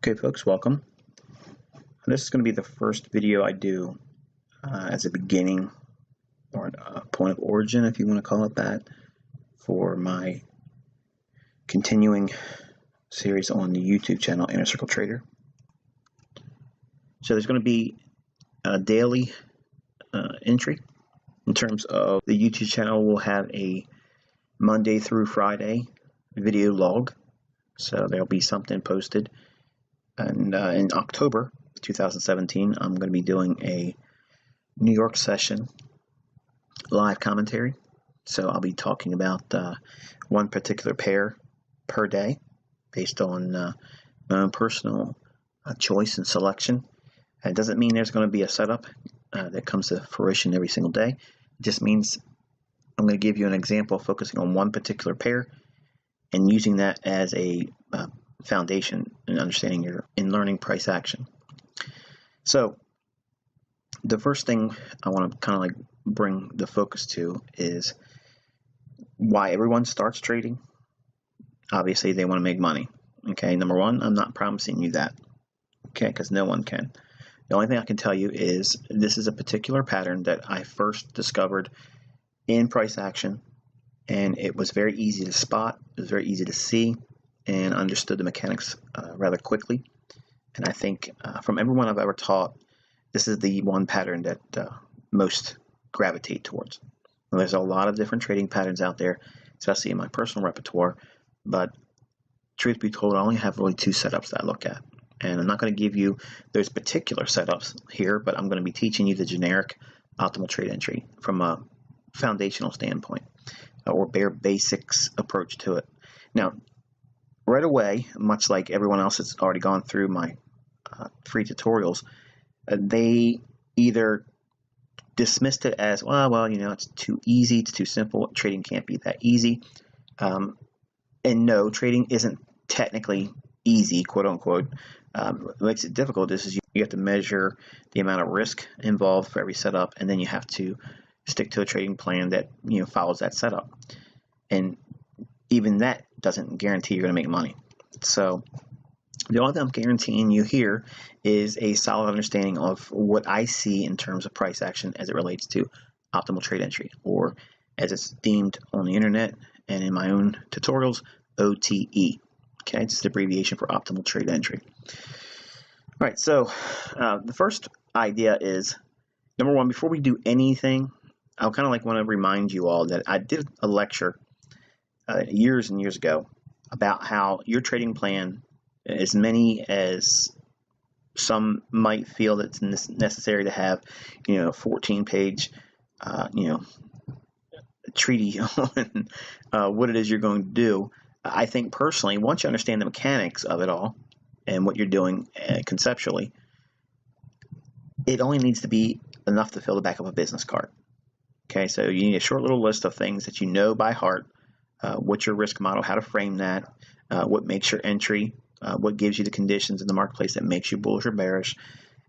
Okay, folks, welcome. This is going to be the first video I do as a beginning or a point of origin, if you want to call it that, for my continuing series on the YouTube channel Inner Circle Trader. So there's going to be a daily entry in terms of the YouTube channel. Will have a Monday through Friday video log, so there'll be something posted. And in October 2017, I'm going to be doing a New York session live commentary. So I'll be talking about one particular pair per day based on my own personal choice and selection. It doesn't mean there's going to be a setup that comes to fruition every single day. It just means I'm going to give you an example focusing on one particular pair and using that as a foundation in understanding in learning price action. So the first thing I want to kind of like bring the focus to is why everyone starts trading. Obviously they want to make money. Okay, number one, I'm not promising you that, okay, because no one can. The only thing I can tell you is this is a particular pattern that I first discovered in price action, and it was very easy to spot, it was very easy to see, and understood the mechanics rather quickly. And I think from everyone I've ever taught, this is the one pattern that most gravitate towards. Now, there's a lot of different trading patterns out there, especially in my personal repertoire, but truth be told, I only have really two setups that I look at. And I'm not going to give you those particular setups here, but I'm going to be teaching you the generic optimal trade entry from a foundational standpoint or bare basics approach to it. Now, right away, much like everyone else that's already gone through my free tutorials, they either dismissed it as, well, you know, it's too easy, it's too simple, trading can't be that easy. And no, trading isn't technically easy, quote unquote. What makes it difficult is you have to measure the amount of risk involved for every setup, and then you have to stick to a trading plan that, you know, follows that setup. And even that doesn't guarantee you're going to make money. So the only thing I'm guaranteeing you here is a solid understanding of what I see in terms of price action as it relates to optimal trade entry, or as it's deemed on the internet and in my own tutorials, OTE. Okay, it's the abbreviation for optimal trade entry. All right, so the first idea is, number one, before we do anything, I kind of like want to remind you all that I did a lecture years and years ago about how your trading plan, as many as some might feel that it's necessary to have, you know, 14-page, you know, treaty on what it is you're going to do. I think personally, once you understand the mechanics of it all and what you're doing conceptually, it only needs to be enough to fill the back of a business card. Okay, so you need a short little list of things that you know by heart. What's your risk model, how to frame that, what makes your entry, what gives you the conditions in the marketplace that makes you bullish or bearish,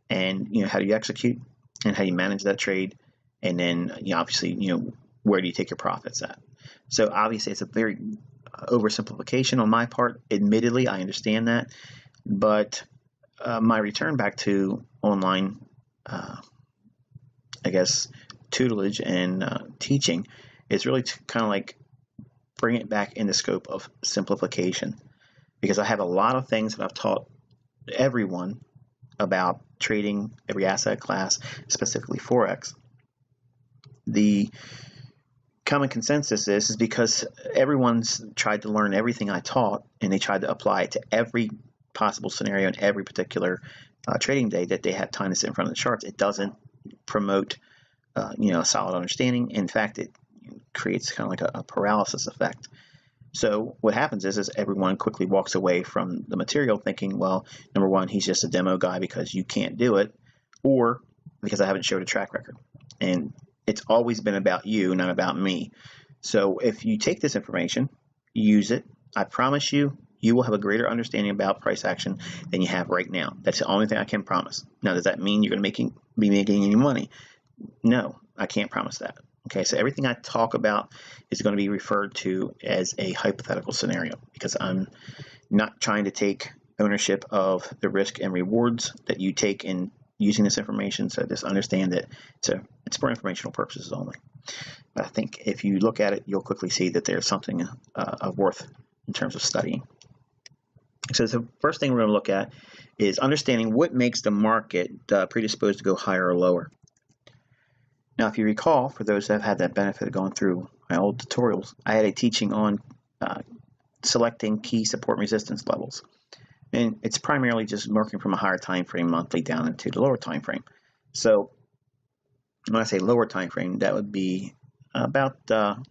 and, you know, how do you execute and how you manage that trade, and then, you know, obviously, you know, where do you take your profits at. So obviously it's a very oversimplification on my part. Admittedly, I understand that, but my return back to online, I guess, tutelage and teaching is really to kind of like bring it back in the scope of simplification, because I have a lot of things that I've taught everyone about trading every asset class, specifically Forex. The common consensus is because everyone's tried to learn everything I taught, and they tried to apply it to every possible scenario in every particular trading day that they have time to sit in front of the charts. It doesn't promote you know, a solid understanding. In fact, it creates kind of like a paralysis effect. So what happens is everyone quickly walks away from the material thinking, well, number one, he's just a demo guy because you can't do it, or because I haven't showed a track record. And it's always been about you, not about me. So if you take this information, use it, I promise you, you will have a greater understanding about price action than you have right now. That's the only thing I can promise. Now, does that mean you're going to be making any money? No, I can't promise that. Okay, so everything I talk about is going to be referred to as a hypothetical scenario, because I'm not trying to take ownership of the risk and rewards that you take in using this information. So just understand that it's for informational purposes only. But I think if you look at it, you'll quickly see that there's something of worth in terms of studying. So the first thing we're going to look at is understanding what makes the market predisposed to go higher or lower. Now, if you recall, for those that have had that benefit of going through my old tutorials, I had a teaching on selecting key support resistance levels. And it's primarily just working from a higher time frame monthly down into the lower time frame. So when I say lower time frame, that would be about the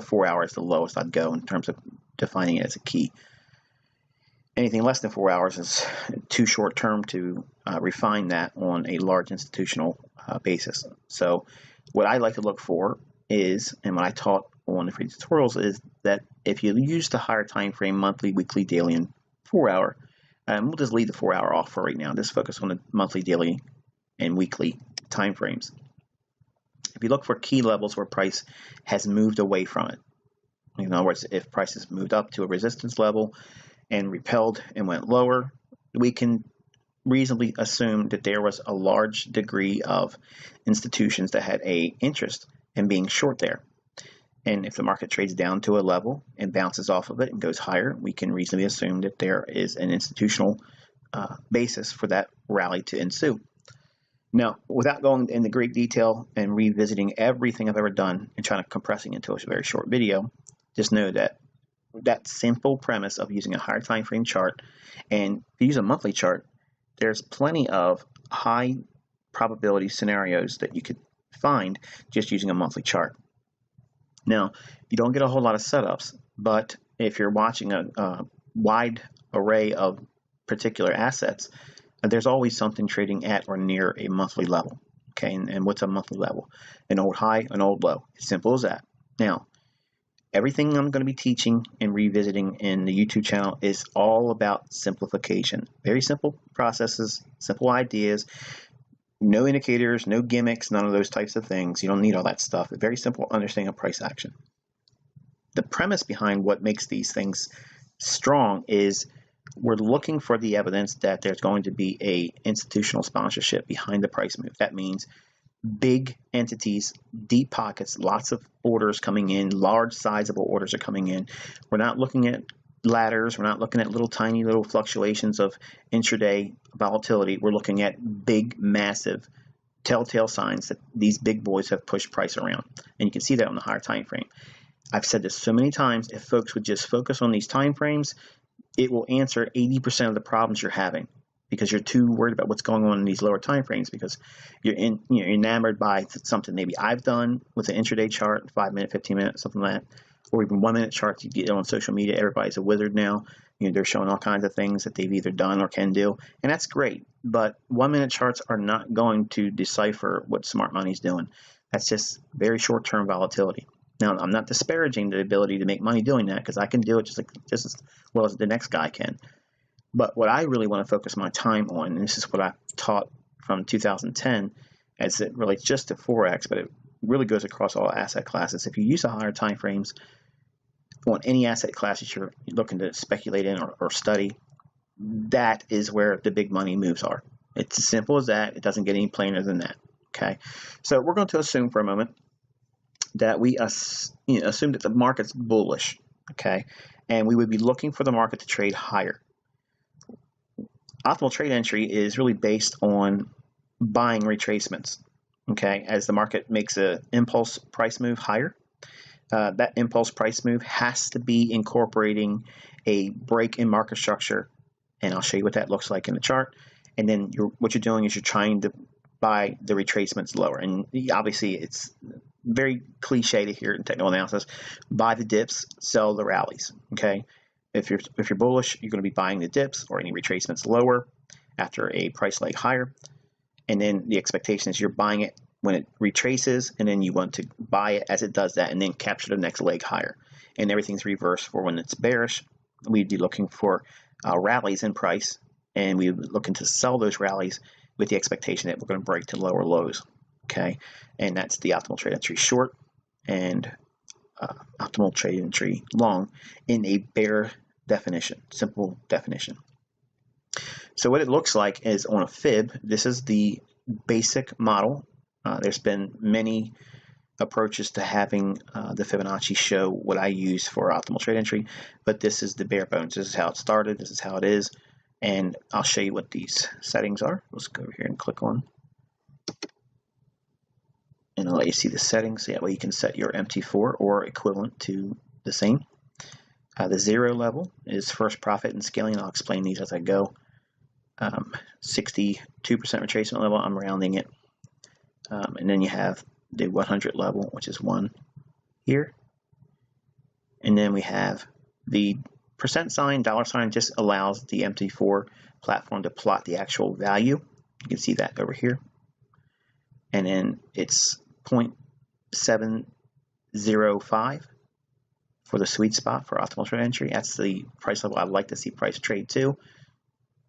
4 hours, the lowest I'd go in terms of defining it as a key. Anything less than 4 hours is too short term to refine that on a large institutional basis. So what I like to look for is, and what I taught on the free tutorials, is that if you use the higher time frame, monthly, weekly, daily, and 4 hour, we'll just leave the 4 hour off for right now. Just focus on the monthly, daily, and weekly time frames. If you look for key levels where price has moved away from it, in other words, if price has moved up to a resistance level and repelled and went lower, we can reasonably assume that there was a large degree of institutions that had an interest in being short there. And if the market trades down to a level and bounces off of it and goes higher, we can reasonably assume that there is an institutional basis for that rally to ensue. Now, without going into great detail and revisiting everything I've ever done and trying to compressing into a very short video, just know that that simple premise of using a higher time frame chart, and if you use a monthly chart, there's plenty of high probability scenarios that you could find just using a monthly chart. Now, you don't get a whole lot of setups, but if you're watching a wide array of particular assets, there's always something trading at or near a monthly level. Okay, and what's a monthly level? An old high, an old low. As simple as that. Now, everything I'm going to be teaching and revisiting in the YouTube channel is all about simplification. Very simple processes, simple ideas, no indicators, no gimmicks, none of those types of things. You don't need all that stuff. A very simple understanding of price action. The premise behind what makes these things strong is we're looking for the evidence that there's going to be a institutional sponsorship behind the price move. That means big entities, deep pockets, lots of orders coming in, large sizable orders are coming in. We're not looking at ladders. We're not looking at little tiny little fluctuations of intraday volatility. We're looking at big, massive telltale signs that these big boys have pushed price around. And you can see that on the higher time frame. I've said this so many times, if folks would just focus on these time frames, it will answer 80% of the problems you're having, because you're too worried about what's going on in these lower time frames, because you're enamored by something maybe I've done with an intraday chart, 5 minute, 15 minutes, something like that, or even 1 minute charts you get on social media. Everybody's a wizard now. They're showing all kinds of things that they've either done or can do, and that's great. But 1 minute charts are not going to decipher what smart money's doing. That's just very short term volatility. Now, I'm not disparaging the ability to make money doing that, because I can do it just as well as the next guy can. But what I really want to focus my time on, and this is what I taught from 2010, as it relates just to Forex, but it really goes across all asset classes. If you use the higher time frames on any asset class that you're looking to speculate in or study, that is where the big money moves are. It's as simple as that. It doesn't get any plainer than that. Okay, so we're going to assume for a moment that we assume that the market's bullish. Okay, and we would be looking for the market to trade higher. Optimal trade entry is really based on buying retracements. Okay, as the market makes an impulse price move higher, that impulse price move has to be incorporating a break in market structure, and I'll show you what that looks like in the chart. And then what you're doing is you're trying to buy the retracements lower, and obviously it's very cliche to hear in technical analysis: buy the dips, sell the rallies. Okay, if you're bullish, you're going to be buying the dips or any retracements lower after a price leg higher, and then the expectation is you're buying it when it retraces, and then you want to buy it as it does that, and then capture the next leg higher. And everything's reversed for when it's bearish. We'd be looking for rallies in price, and we'd be looking to sell those rallies with the expectation that we're going to break to lower lows. Okay, and that's the optimal trade entry short and optimal trade entry long in a bear definition, simple definition. So what it looks like is on a fib, this is the basic model. There's been many approaches to having the Fibonacci show what I use for optimal trade entry, but this is the bare bones. This is how it started, this is how it is, and I'll show you what these settings are. Let's go over here and click on, and I'll let you see the settings. That way you can set your MT4 or equivalent to the same. The 0 level is first profit and scaling. I'll explain these as I go. 62% retracement level, I'm rounding it. And then you have the 100 level, which is 1 here. And then we have the percent sign, dollar sign, just allows the MT4 platform to plot the actual value. You can see that over here. And then it's 0.705 for the sweet spot for optimal trade entry. That's the price level I'd like to see price trade to.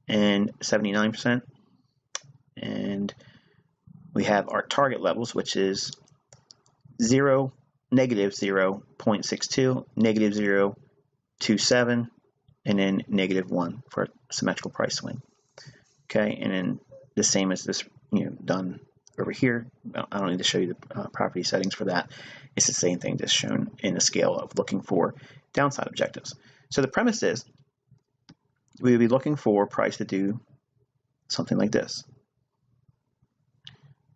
And 79%. And we have our target levels, which is -0.62, -0.27, and then -1 for a symmetrical price swing. Okay, and then the same as this, done over here. I don't need to show you the property settings for that. It's the same thing, just shown in the scale of looking for downside objectives. So the premise is we would be looking for price to do something like this.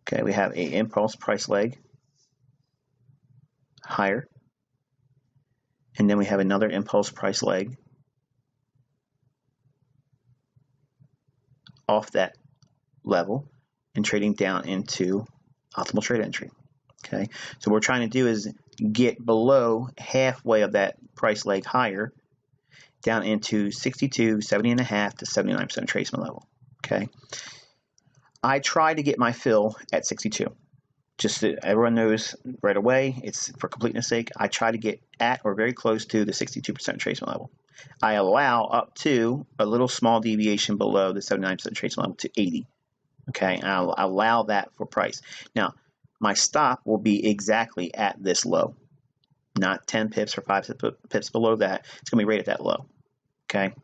Okay, we have a impulse price leg higher, and then we have another impulse price leg off that level and trading down into optimal trade entry. Okay, so what we're trying to do is get below halfway of that price leg higher down into 62, 70.5 to 79% retracement level. Okay, I try to get my fill at 62. Just so everyone knows right away, it's for completeness sake, I try to get at or very close to the 62% retracement level. I allow up to a little small deviation below the 79% retracement level to 80. Okay, and I'll allow that for price. Now, my stop will be exactly at this low, not 10 pips or 5 pips below that. It's going to be right at that low. Okay,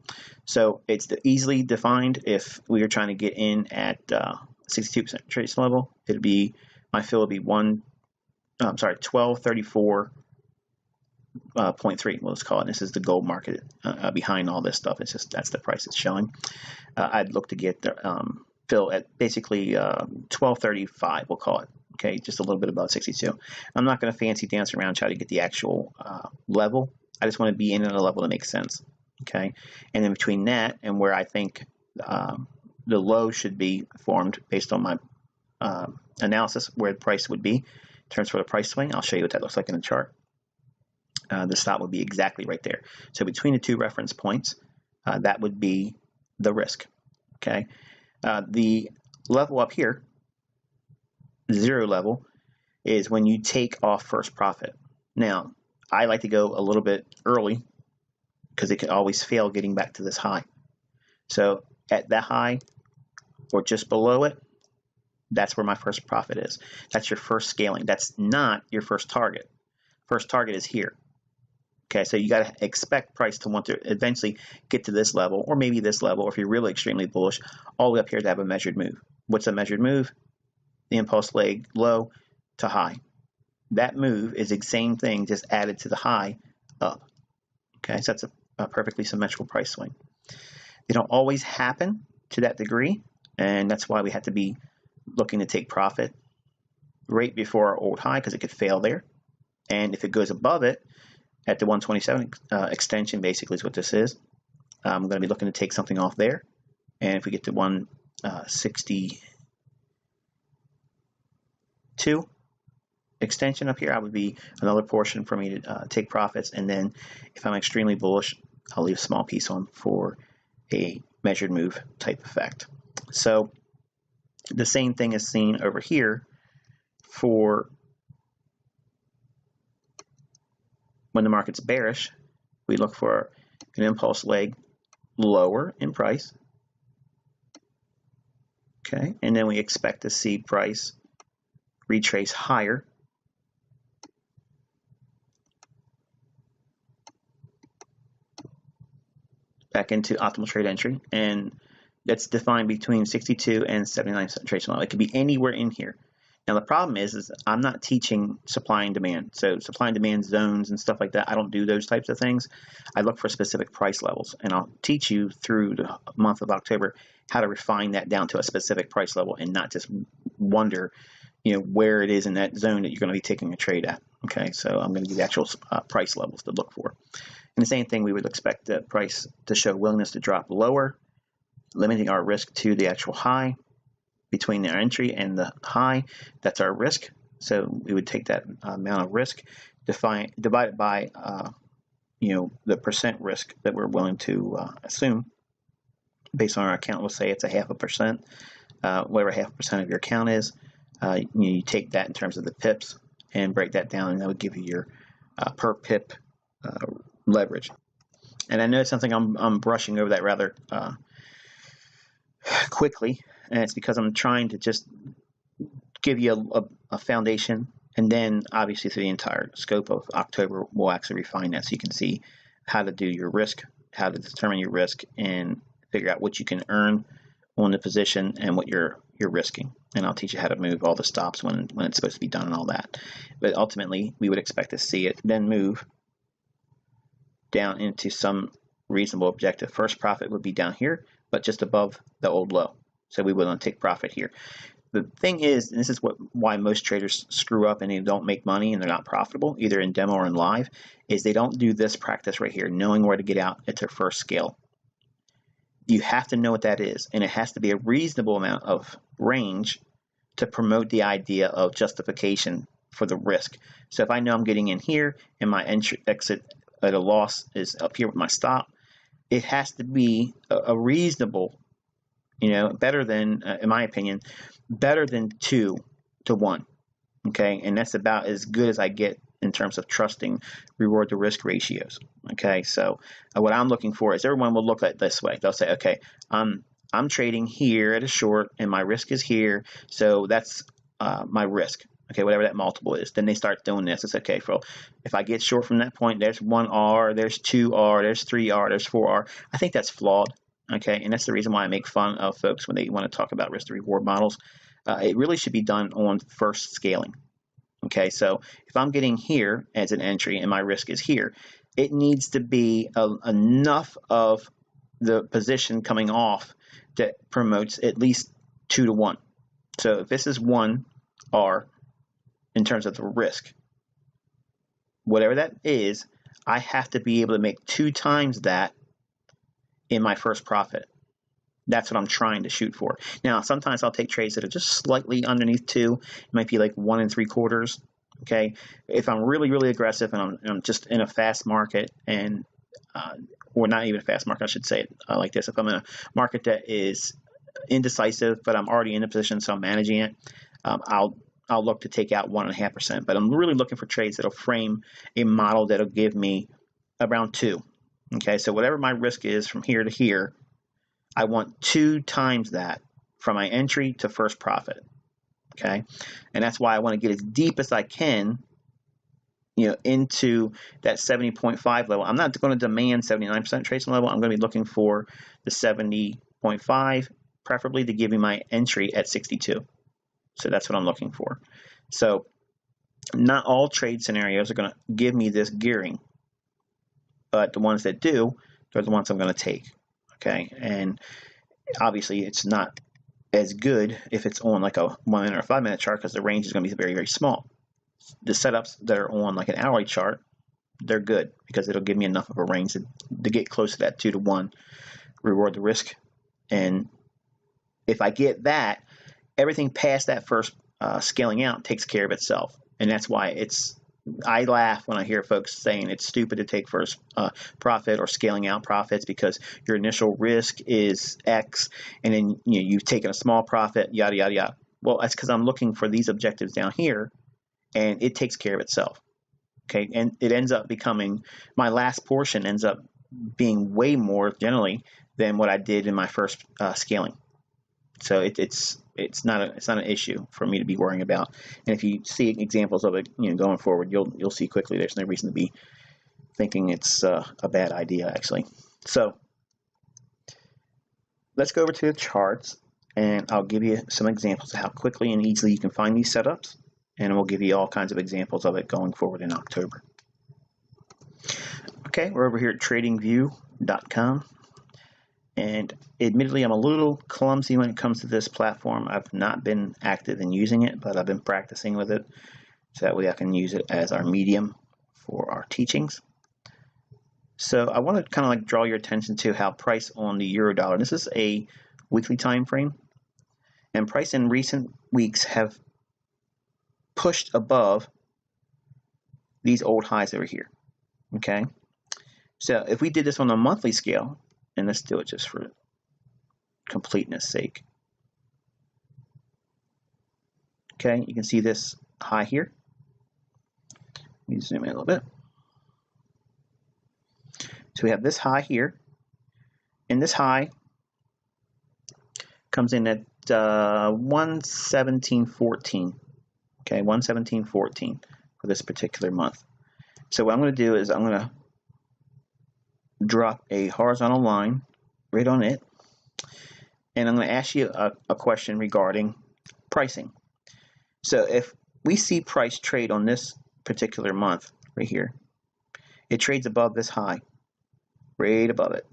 so it's easily defined. If we are trying to get in at 62% retracement level, it'd be, my fill would be 1234.3. Let's call it. This is the gold market behind all this stuff. It's just that's the price it's showing. I'd look to get the fill at basically 1235. We'll call it. Okay, just a little bit above 62. I'm not going to fancy dance around try to get the actual level. I just want to be in at a level that makes sense. Okay, and then between that and where I think the low should be formed based on my analysis, where the price would be in terms for the price swing, I'll show you what that looks like in the chart. The stop would be exactly right there. So between the two reference points, that would be the risk. Okay, the level up here, 0 level, is when you take off first profit. Now, I like to go a little bit early because it can always fail getting back to this high. So at that high or just below it, that's where my first profit is. That's your first scaling. That's not your first target. First target is here. Okay, so you got to expect price to want to eventually get to this level, or maybe this level, or if you're really extremely bullish, all the way up here to have a measured move. What's a measured move? The impulse leg low to high. That move is the same thing, just added to the high up. Okay, so that's a perfectly symmetrical price swing. They don't always happen to that degree, and that's why we have to be looking to take profit right before our old high, because it could fail there. And if it goes above it at the 127 extension, basically is what this is, I'm going to be looking to take something off there. And if we get to 162 extension up here, I would be another portion for me to take profits. And then if I'm extremely bullish, I'll leave a small piece on for a measured move type effect. So the same thing is seen over here for when the market's bearish. We look for an impulse leg lower in price. Okay, and then we expect to see price retrace higher. Back into optimal trade entry, and that's defined between 62 and 79% trade level. It could be anywhere in here. Now the problem is I'm not teaching supply and demand. So supply and demand zones and stuff like that, I don't do those types of things. I look for specific price levels, and I'll teach you through the month of October how to refine that down to a specific price level and not just wonder, where it is in that zone that you're going to be taking a trade at. Okay, so I'm going to give you actual price levels to look for. And the same thing, we would expect the price to show willingness to drop lower, limiting our risk to the actual high. Between our entry and the high, that's our risk. So we would take that amount of risk, divide it by the percent risk that we're willing to assume based on our account. We'll say it's a 0.5%, whatever 0.5% of your account is. You take that in terms of the pips and break that down, and that would give you your per pip leverage. And I know something I'm brushing over that rather quickly, and it's because I'm trying to just give you a foundation, and then obviously through the entire scope of October we'll actually refine that so you can see how to do your risk, how to determine your risk, and figure out what you can earn on the position and what you're risking. And I'll teach you how to move all the stops when it's supposed to be done and all that. But ultimately we would expect to see it then move down into some reasonable objective. First profit would be down here, but just above the old low. So we wouldn't take profit here. The thing is, and this is why most traders screw up and they don't make money and they're not profitable, either in demo or in live, is they don't do this practice right here, knowing where to get out at their first scale. You have to know what that is, and it has to be a reasonable amount of range to promote the idea of justification for the risk. So if I know I'm getting in here and my exit at a loss is up here with my stop, it has to be a reasonable, better than, in my opinion, better than 2 to 1. Okay, and that's about as good as I get in terms of trusting reward to risk ratios. Okay, so what I'm looking for is everyone will look at it this way. They'll say, okay, I'm trading here at a short and my risk is here, so that's my risk. Okay, whatever that multiple is. Then they start doing this. It's okay, if I get short from that point, there's 1R, there's 2R, there's 3R, there's 4R. I think that's flawed. Okay, and that's the reason why I make fun of folks when they want to talk about risk to reward models. It really should be done on first scaling. Okay, so if I'm getting here as an entry and my risk is here, it needs to be enough of the position coming off that promotes at least 2 to 1. So if this is 1R in terms of the risk, whatever that is, I have to be able to make 2 times that in my first profit. That's what I'm trying to shoot for. Now, sometimes I'll take trades that are just slightly underneath 2. It might be like 1 3/4. Okay, if I'm really, really aggressive and I'm just in a fast market, and or not even a fast market, I should say it like this. If I'm in a market that is indecisive, but I'm already in a position, so I'm managing it, I'll look to take out 1.5%. But I'm really looking for trades that'll frame a model that'll give me around 2. Okay, so whatever my risk is from here to here, I want 2 times that from my entry to first profit. Okay, and that's why I want to get as deep as I can, into that 70.5 level. I'm not going to demand 79% tracing level. I'm going to be looking for the 70.5, preferably to give me my entry at 62. So that's what I'm looking for. So not all trade scenarios are going to give me this gearing, but the ones that do, they're the ones I'm going to take. Okay, and obviously it's not as good if it's on like a 1 minute or 5 minute chart, because the range is going to be very, very small. The setups that are on like an hourly chart, they're good because it'll give me enough of a range to get close to that 2 to 1 reward the risk. And if I get that, everything past that first scaling out takes care of itself. And that's why I laugh when I hear folks saying it's stupid to take first profit or scaling out profits because your initial risk is X, and then you've taken a small profit, yada yada yada. Well, that's because I'm looking for these objectives down here, and it takes care of itself. Okay, and it ends up becoming, my last portion ends up being way more generally than what I did in my first scaling. So it's not an issue for me to be worrying about. And if you see examples of it, going forward, you'll see quickly there's no reason to be thinking it's a bad idea, actually. So let's go over to the charts, and I'll give you some examples of how quickly and easily you can find these setups, and we'll give you all kinds of examples of it going forward in October. Okay, we're over here at tradingview.com, and admittedly I'm a little clumsy when it comes to this platform. I've not been active in using it, but I've been practicing with it so that way I can use it as our medium for our teachings. So I want to kind of like draw your attention to how price on the euro dollar. This is a weekly time frame, and price in recent weeks have pushed above these old highs over here. Okay, so if we did this on a monthly scale, and let's do it just for completeness sake. Okay, you can see this high here. Let me zoom in a little bit. So we have this high here, and this high comes in at 117.14. Okay, 117.14 for this particular month. So what I'm going to do is I'm going to drop a horizontal line right on it, and I'm going to ask you a question regarding pricing. So if we see price trade on this particular month right here, it trades above this high, right above it.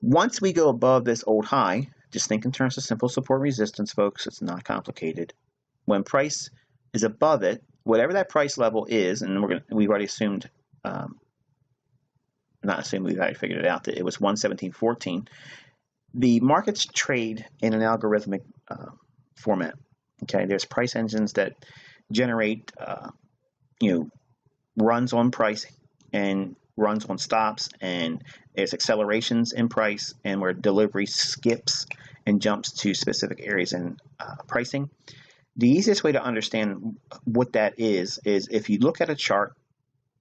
Once we go above this old high, just think in terms of simple support resistance, folks. It's not complicated. When price is above it, whatever that price level is, and we've already assumed, not assumed, we've already figured it out that it was 117.14. The markets trade in an algorithmic format. Okay, there's price engines that generate, runs on price and runs on stops, and there's accelerations in price, and where delivery skips and jumps to specific areas in pricing. The easiest way to understand what that is if you look at a chart.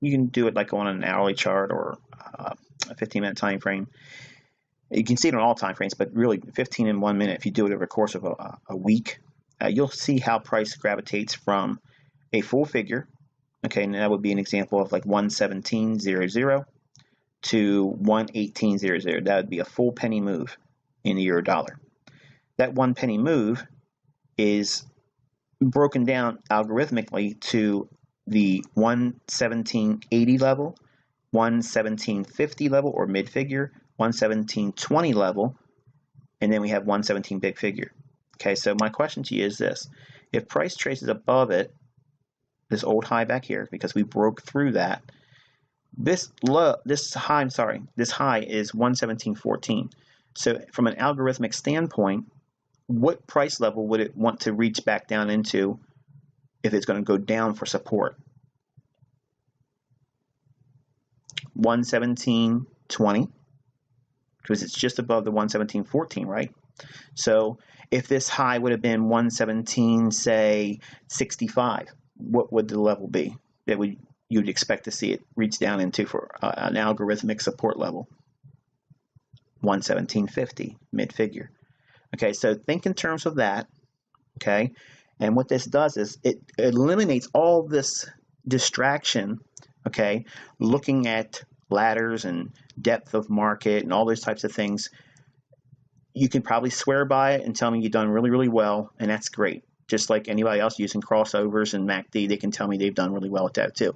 You can do it like on an hourly chart or a 15-minute time frame. You can see it on all time frames, but really 15 in 1 minute. If you do it over the course of a week, you'll see how price gravitates from a full figure. Okay, and that would be an example of like 117.00 to 118.00. That would be a full penny move in the euro dollar. That 1 penny move is broken down algorithmically to the 117.80 level, 117.50 level or mid figure, 117.20 level, and then we have 117 big figure. Okay, so my question to you is this: if price traces above it, this old high back here, because we broke through that, this high is 117.14. So from an algorithmic standpoint, what price level would it want to reach back down into if it's going to go down for support? 117.20, because it's just above the 117.14, right? So if this high would have been 117, say 65, what would the level be that you'd expect to see it reach down into for an algorithmic support level? 117.50, mid figure. Okay, so think in terms of that. Okay, and what this does is it eliminates all this distraction. Okay, looking at ladders and depth of market and all those types of things. You can probably swear by it and tell me you've done really, really well, and that's great. Just like anybody else using crossovers and MACD, they can tell me they've done really well with that too.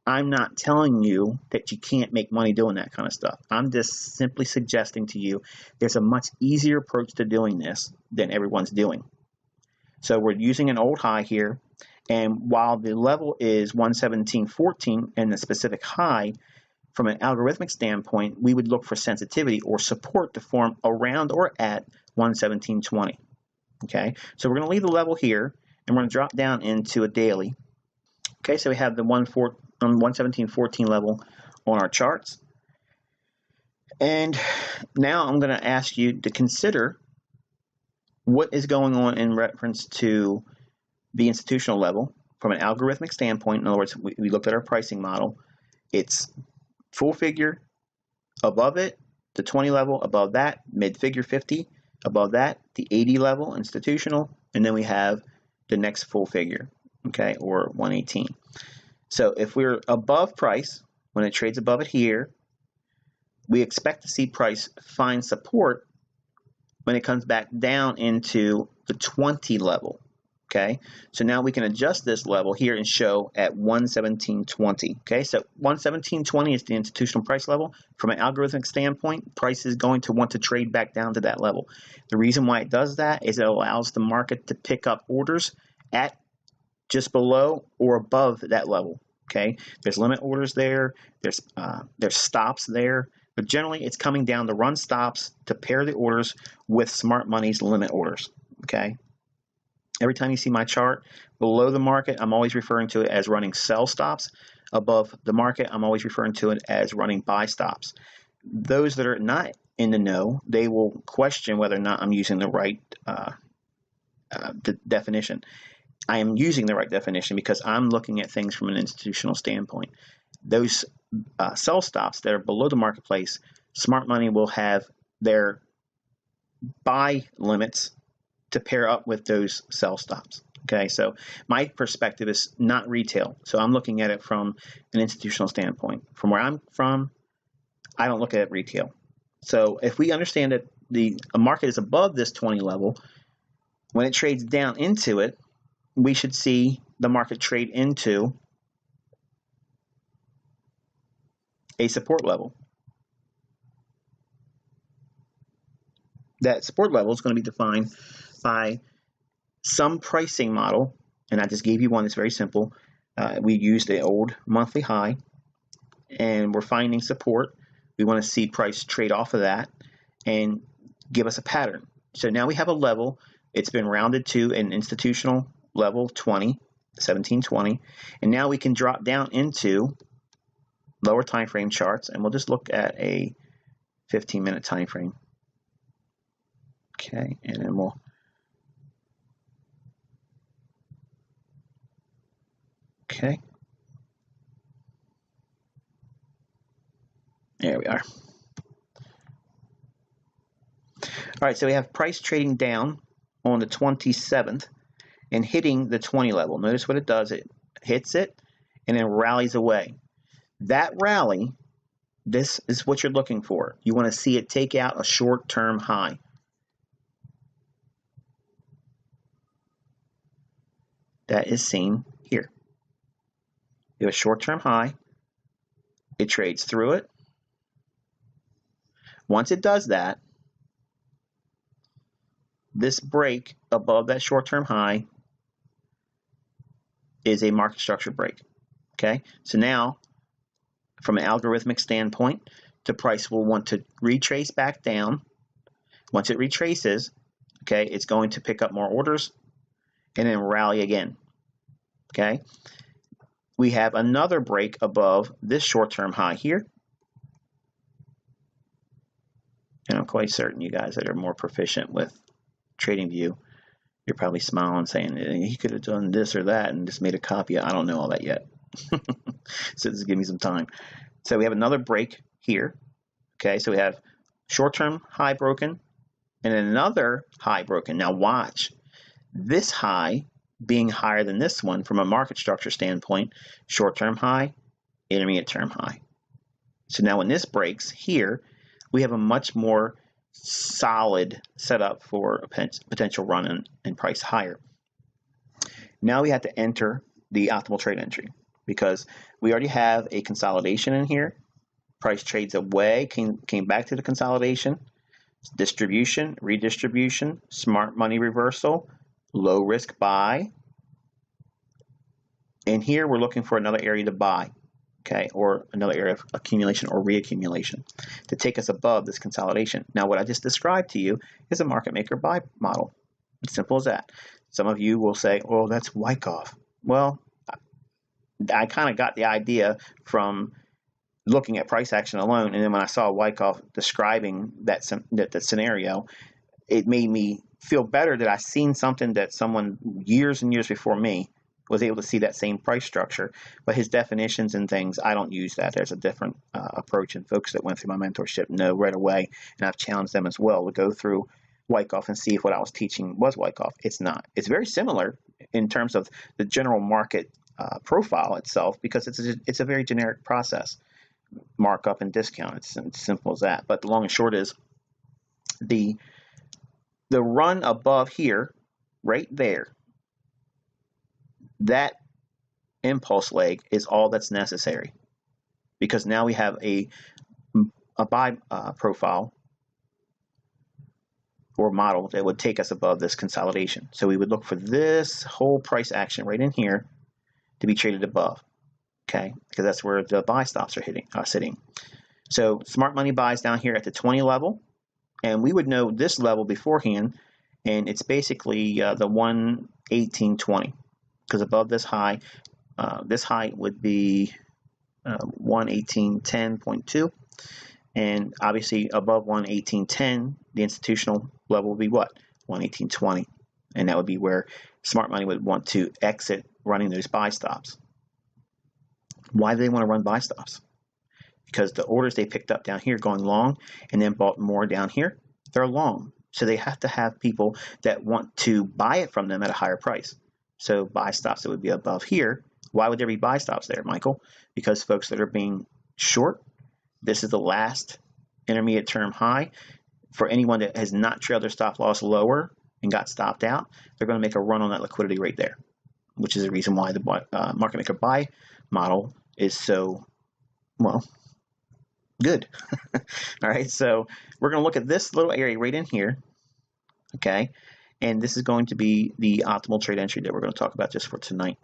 I'm not telling you that you can't make money doing that kind of stuff. I'm just simply suggesting to you there's a much easier approach to doing this than everyone's doing. So we're using an old high here, and while the level is 117.14 and the specific high, from an algorithmic standpoint, we would look for sensitivity or support to form around or at 117.20. Okay, so we're going to leave the level here, and we're going to drop down into a daily. Okay, so we have the 117.14 level on our charts. And now I'm going to ask you to consider what is going on in reference to the institutional level from an algorithmic standpoint. In other words, we looked at our pricing model. It's full figure, above it, the 20 level, above that, mid figure 50, above that, the 80 level, institutional, and then we have the next full figure, okay, or 118. So if we're above price, when it trades above it here, we expect to see price find support when it comes back down into the 20 level. Okay, so now we can adjust this level here and show at 117.20. Okay, so 117.20 is the institutional price level. From an algorithmic standpoint, price is going to want to trade back down to that level. The reason why it does that is it allows the market to pick up orders at just below or above that level. Okay, there's limit orders there, there's stops there, but generally it's coming down to run stops to pair the orders with smart money's limit orders. Okay. Every time you see my chart below the market, I'm always referring to it as running sell stops. Above the market, I'm always referring to it as running buy stops. Those that are not in the know, they will question whether or not I'm using the right definition. I am using the right definition because I'm looking at things from an institutional standpoint. Those sell stops that are below the marketplace, smart money will have their buy limits to pair up with those sell stops. Okay, so my perspective is not retail. So I'm looking at it from an institutional standpoint. From where I'm from, I don't look at it retail. So if we understand that the market is above this 20 level, when it trades down into it, we should see the market trade into a support level. That support level is going to be defined by some pricing model, and I just gave you one that's very simple. We used the old monthly high, and we're finding support. We want to see price trade off of that and give us a pattern. So now we have a level. It's been rounded to an institutional level 20, 1720, and now we can drop down into lower time frame charts, and we'll just look at a 15-minute time frame. Okay, and then we'll okay. There we are. All right, so we have price trading down on the 27th and hitting the 20 level. Notice what it does. It hits it and then rallies away. That rally, this is what you're looking for. You want to see it take out a short-term high. That is seen here. You have a short-term high. It trades through it. Once it does that, this break above that short-term high is a market structure break. Okay, so now from an algorithmic standpoint, the price will want to retrace back down. Once it retraces, okay, it's going to pick up more orders and then rally again. Okay, we have another break above this short-term high here. And I'm quite certain you guys that are more proficient with TradingView, you're probably smiling saying he could have done this or that and just made a copy. I don't know all that yet. So just give me some time. So we have another break here. Okay, so we have short-term high broken and another high broken. Now watch. This high being higher than this one from a market structure standpoint, short-term high, intermediate-term high. So now when this breaks here, we have a much more solid setup for a potential run and price higher. Now we have to enter the optimal trade entry because we already have a consolidation in here. Price trades away, came back to the consolidation, distribution, redistribution, smart money reversal, low risk buy. And here we're looking for another area to buy. Okay, or another area of accumulation or reaccumulation to take us above this consolidation. Now, what I just described to you is a market maker buy model. It's simple as that. Some of you will say, "Oh, that's Wyckoff." Well, I kind of got the idea from looking at price action alone, and then when I saw Wyckoff describing that scenario, it made me feel better that I seen something that someone years and years before me was able to see that same price structure, but his definitions and things, I don't use that. There's a different approach, and folks that went through my mentorship know right away, and I've challenged them as well to go through Wyckoff and see if what I was teaching was Wyckoff. It's not. It's very similar in terms of the general market profile itself because it's a very generic process, markup and discount. It's simple as that. But the long and short is the the run above here, right there, that impulse leg is all that's necessary, because now we have a buy profile or model that would take us above this consolidation. So we would look for this whole price action right in here to be traded above, okay? Because that's where the buy stops are sitting. So smart money buys down here at the 20 level, and we would know this level beforehand, and it's basically the 118.20, because above this high would be 118.10.2, and obviously above 118.10, the institutional level would be what? 118.20, and that would be where smart money would want to exit running those buy stops. Why do they want to run buy stops? Because the orders they picked up down here going long and then bought more down here, they're long. So they have to have people that want to buy it from them at a higher price. So buy stops that would be above here. Why would there be buy stops there, Michael? Because folks that are being short, this is the last intermediate term high. For anyone that has not trailed their stop loss lower and got stopped out, they're going to make a run on that liquidity right there, which is the reason why the market maker buy model is so, well, good. All right, so we're going to look at this little area right in here, okay? And this is going to be the optimal trade entry that we're going to talk about just for tonight.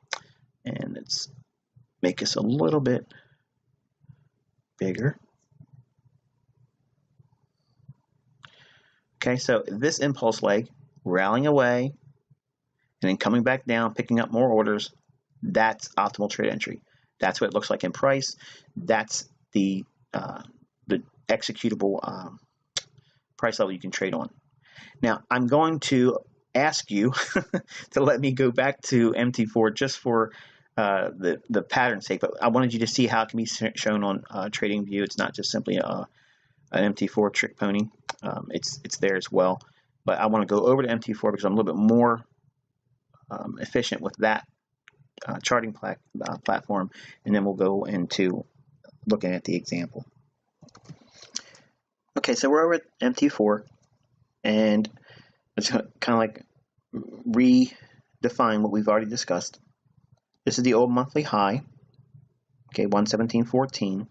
And let's make this a little bit bigger. Okay, so this impulse leg, rallying away, and then coming back down, picking up more orders, that's optimal trade entry. That's what it looks like in price. That's the executable price level you can trade on. Now, I'm going to ask you to let me go back to MT4 just for the pattern's sake, but I wanted you to see how it can be shown on TradingView. It's not just simply an MT4 trick pony. It's there as well, but I want to go over to MT4 because I'm a little bit more efficient with that charting platform, and then we'll go into looking at the example. Okay, so we're over at MT4, and let's kind of like redefine what we've already discussed. This is the old monthly high, okay, 117.14,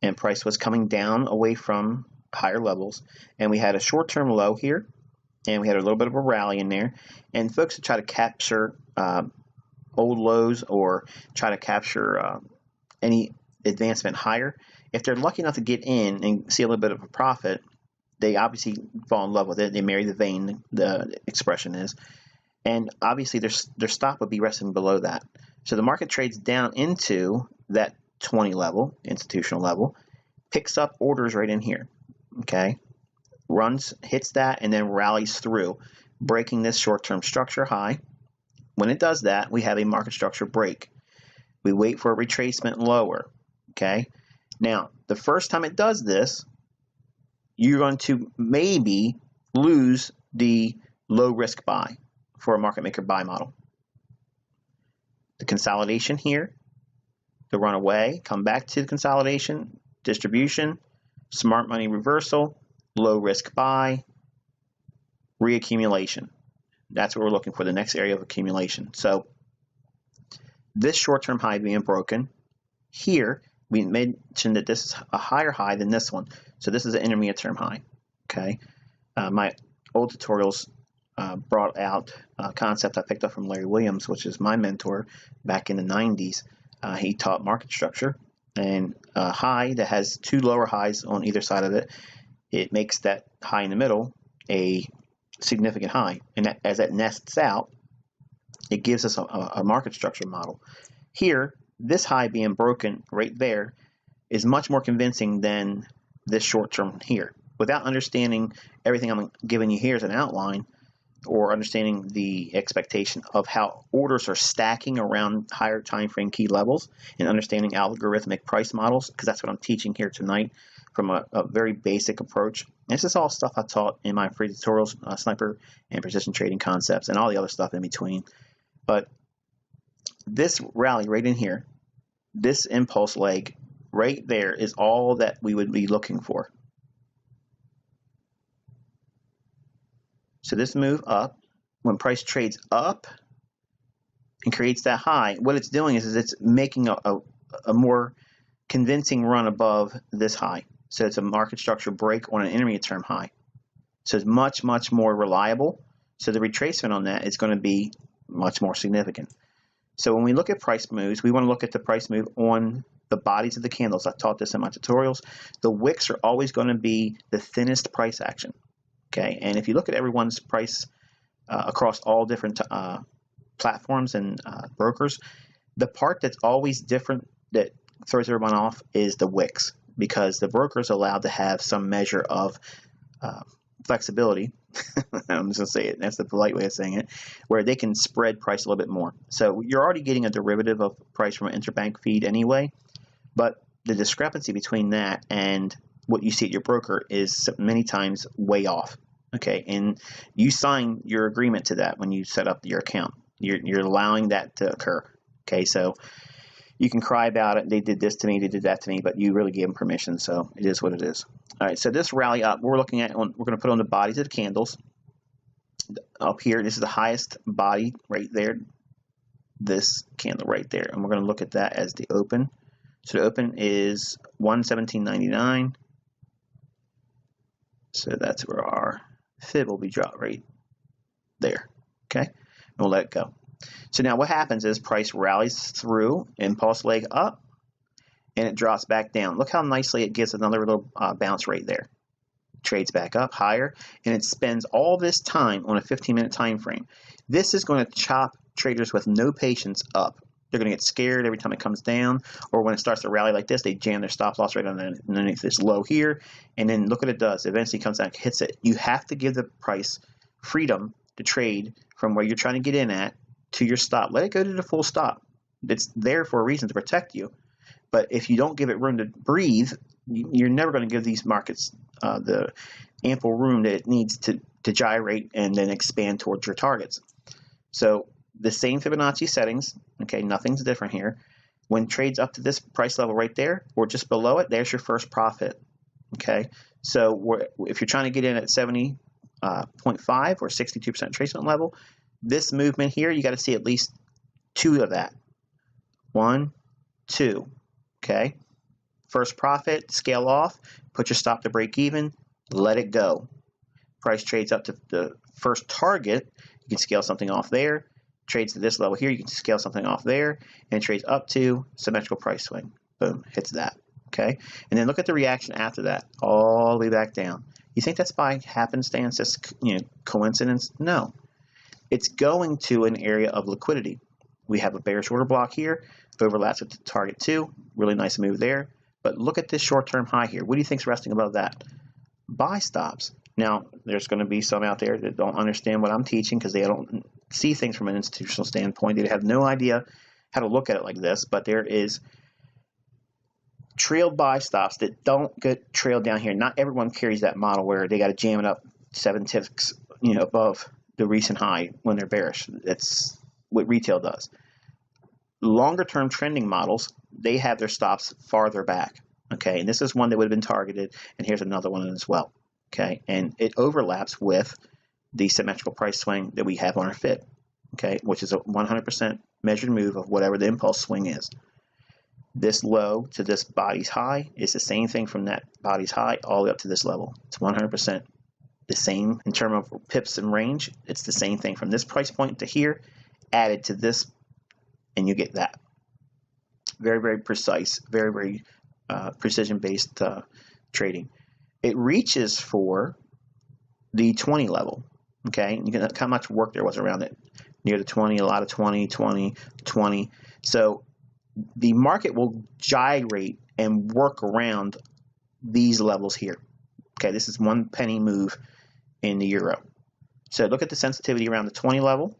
and price was coming down away from higher levels, and we had a short-term low here, and we had a little bit of a rally in there, and folks that try to capture old lows or try to capture any advancement higher, if they're lucky enough to get in and see a little bit of a profit, they obviously fall in love with it. They marry the vein, the expression is, and obviously their stop would be resting below that. So the market trades down into that 20 level, institutional level, picks up orders right in here, okay, hits that, and then rallies through, breaking this short-term structure high. When it does that, we have a market structure break. We wait for a retracement lower, okay? Now, the first time it does this, you're going to maybe lose the low-risk buy for a market maker buy model. The consolidation here, the run away, come back to the consolidation, distribution, smart money reversal, low-risk buy, reaccumulation. That's what we're looking for, the next area of accumulation. So this short-term high being broken, here we mentioned that this is a higher high than this one. So this is an intermediate term high, okay? My old tutorials brought out a concept I picked up from Larry Williams, which is my mentor back in the 90s. He taught market structure, and a high that has two lower highs on either side of it, it makes that high in the middle a significant high, and that, as that nests out, it gives us a market structure model. Here, this high being broken right there is much more convincing than this short term here. Without understanding everything I'm giving you here as an outline, or understanding the expectation of how orders are stacking around higher time frame key levels, and understanding algorithmic price models, because that's what I'm teaching here tonight from a very basic approach. This is all stuff I taught in my free tutorials, sniper and precision trading concepts, and all the other stuff in between. But this rally right in here, this impulse leg right there, is all that we would be looking for. So this move up, when price trades up and creates that high, what it's doing is it's making a more convincing run above this high. So it's a market structure break on an intermediate term high. So it's much, much more reliable. So the retracement on that is going to be much more significant. So when we look at price moves, we want to look at the price move on the bodies of the candles. I've taught this in my tutorials. The wicks are always going to be the thinnest price action. Okay, and if you look at everyone's price across all different platforms and brokers, the part that's always different that throws everyone off is the wicks, because the broker is allowed to have some measure of flexibility. I'm just going to say it. That's the polite way of saying it, where they can spread price a little bit more. So you're already getting a derivative of price from an interbank feed anyway, but the discrepancy between that and what you see at your broker is many times way off. Okay, and you sign your agreement to that when you set up your account. You're allowing that to occur. Okay, so you can cry about it. They did this to me, they did that to me, but you really gave them permission, so it is what it is. All right, so this rally up, we're looking at, we're going to put on the bodies of the candles. Up here, this is the highest body right there, this candle right there, and we're going to look at that as the open. So the open is 117.99. So that's where our fib will be dropped right there. Okay, and we'll let it go. So now what happens is price rallies through, impulse leg up, and it drops back down. Look how nicely it gives another little bounce right there. Trades back up higher, and it spends all this time on a 15-minute time frame. This is going to chop traders with no patience up. They're going to get scared every time it comes down, or when it starts to rally like this, they jam their stop loss right underneath this low here, and then look what it does. It eventually comes down, hits it. You have to give the price freedom to trade from where you're trying to get in at to your stop. Let it go to the full stop. It's there for a reason, to protect you. But if you don't give it room to breathe, you're never going to give these markets the ample room that it needs to gyrate and then expand towards your targets. So the same Fibonacci settings, okay, nothing's different here. When trades up to this price level right there or just below it, there's your first profit. Okay, so if you're trying to get in at 70.5 or 62% retracement level, this movement here, you got to see at least 2 of that. 1, 2. Okay, first profit, scale off, put your stop to break even, let it go. Price trades up to the first target, you can scale something off there. Trades to this level here, you can scale something off there, and it trades up to symmetrical price swing. Boom, hits that. Okay, and then look at the reaction after that, all the way back down. You think that's by happenstance, just coincidence? No, it's going to an area of liquidity. We have a bearish order block here, overlaps with the target 2, really nice move there. But look at this short-term high here. What do you think's resting above that? Buy stops. Now, there's going to be some out there that don't understand what I'm teaching because they don't see things from an institutional standpoint. They have no idea how to look at it like this, but there is trailed buy stops that don't get trailed down here. Not everyone carries that model where they got to jam it up 7 ticks, above the recent high when they're bearish. That's what retail does. Longer term trending models, they have their stops farther back. Okay, and this is one that would have been targeted, and here's another one as well. Okay, and it overlaps with the symmetrical price swing that we have on our fib. Okay, which is a 100% measured move of whatever the impulse swing is. This low to this body's high is the same thing from that body's high all the way up to this level. It's 100% the same in terms of pips and range. It's the same thing from this price point to here, added to this, and you get that. Very, very precise, very, very precision-based trading. It reaches for the 20 level. Okay, you can how much work there was around it. Near the 20, a lot of 20, 20, 20. So the market will gyrate and work around these levels here. Okay, this is 1 penny move in the euro. So look at the sensitivity around the 20 level.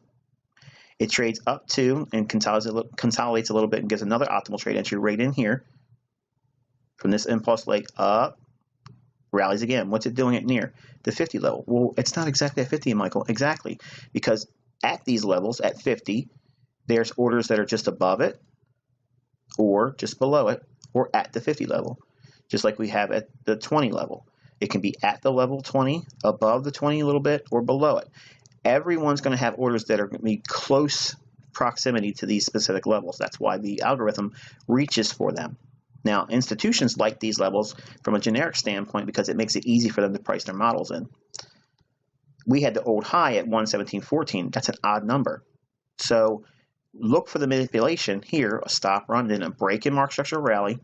It trades up to and consolidates a little bit and gives another optimal trade entry right in here. From this impulse leg up, rallies again. What's it doing at near? The 50 level. Well, it's not exactly at 50, Michael. Exactly. Because at these levels, at 50, there's orders that are just above it, or just below it, or at the 50 level, just like we have at the 20 level. It can be at the level 20, above the 20 a little bit, or below it. Everyone's going to have orders that are going to be close proximity to these specific levels. That's why the algorithm reaches for them. Now, institutions like these levels from a generic standpoint because it makes it easy for them to price their models in. We had the old high at 117.14. That's an odd number. So look for the manipulation here, a stop run, then a break in market structure rally.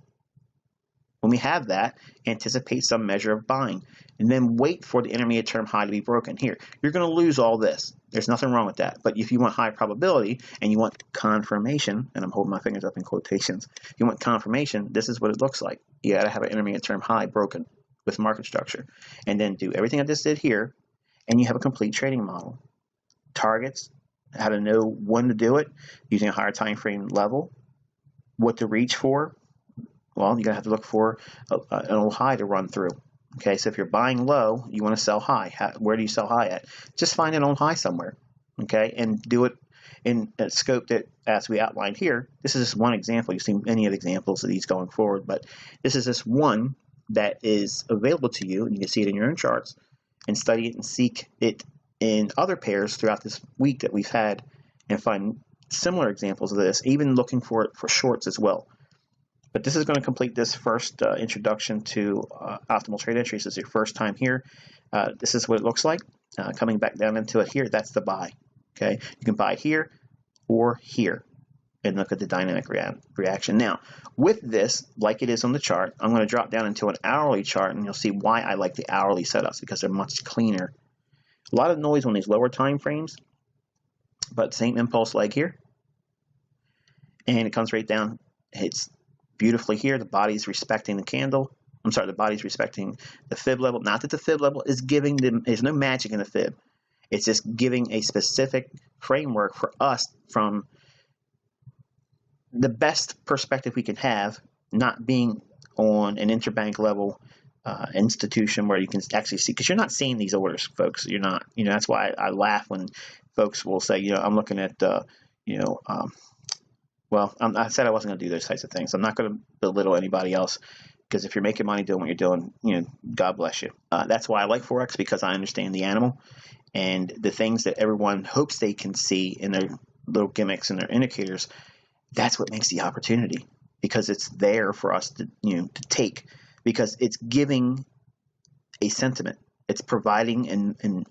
When we have that, anticipate some measure of buying, and then wait for the intermediate term high to be broken. Here, you're going to lose all this. There's nothing wrong with that. But if you want high probability and you want confirmation, and I'm holding my fingers up in quotations, if you want confirmation, this is what it looks like. You got to have an intermediate term high broken with market structure, and then do everything I just did here, and you have a complete trading model. Targets, how to know when to do it using a higher time frame level, what to reach for. Well, you're going to have to look for an old high to run through. Okay, so if you're buying low, you want to sell high. Where do you sell high at? Just find an old high somewhere, okay, and do it in a scope that, as we outlined here, this is just one example. You've seen many of the examples of these going forward, but this is just one that is available to you, and you can see it in your own charts, and study it and seek it in other pairs throughout this week that we've had, and find similar examples of this, even looking for it for shorts as well. But this is going to complete this first introduction to optimal trade entries. This is your first time here. This is what it looks like. Coming back down into it here, that's the buy. Okay, you can buy here or here and look at the dynamic reaction. Now, with this, like it is on the chart, I'm going to drop down into an hourly chart, and you'll see why I like the hourly setups, because they're much cleaner. A lot of noise on these lower time frames, but same impulse leg here. And it comes right down, hits beautifully here. The body's respecting the candle. I'm sorry, the body's respecting the fib level. Not that the fib level is giving them, there's no magic in the fib. It's just giving a specific framework for us from the best perspective we can have, not being on an interbank level institution where you can actually see, because you're not seeing these orders, folks. You're not. That's why I laugh when folks will say, I'm looking at, well, I said I wasn't going to do those types of things. I'm not going to belittle anybody else, because if you're making money doing what you're doing, God bless you. That's why I like Forex, because I understand the animal and the things that everyone hopes they can see in their little gimmicks and their indicators. That's what makes the opportunity, because it's there for us to, to take, because it's giving a sentiment. It's providing and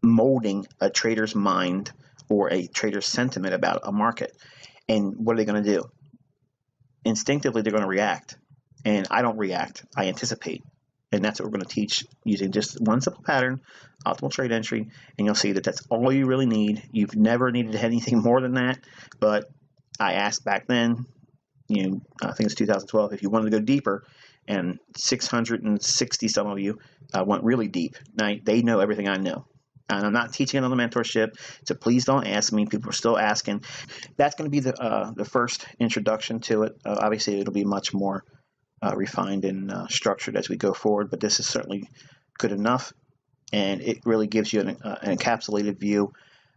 molding a trader's mind or a trader's sentiment about a market. And what are they going to do? Instinctively, they're going to react. And I don't react. I anticipate. And that's what we're going to teach using just one simple pattern, optimal trade entry. And you'll see that that's all you really need. You've never needed anything more than that. But I asked back then, I think it's 2012, if you wanted to go deeper. And 660 some of you went really deep. Now, they know everything I know. And I'm not teaching it on the mentorship, so please don't ask me. People are still asking. That's going to be the first introduction to it. Obviously, it'll be much more refined and structured as we go forward, but this is certainly good enough, and it really gives you an encapsulated view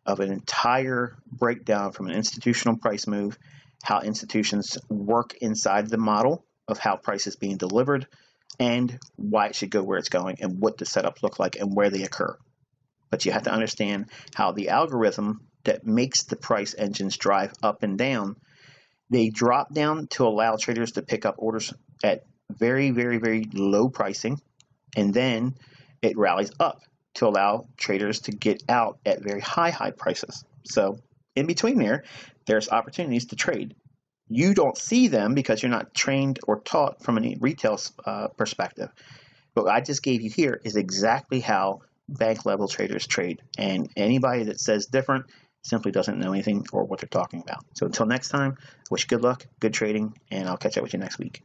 of an entire breakdown from an institutional price move, how institutions work inside the model of how price is being delivered, and why it should go where it's going, and what the setups look like, and where they occur. But you have to understand how the algorithm that makes the price engines drive up and down, they drop down to allow traders to pick up orders at very, very, very low pricing, and then it rallies up to allow traders to get out at very high prices. So in between there's opportunities to trade. You don't see them because you're not trained or taught from a retail perspective. But what I just gave you here is exactly how bank level traders trade, and anybody that says different simply doesn't know anything or what they're talking about. So until next time, I wish you good luck, good trading, and I'll catch up with you next week.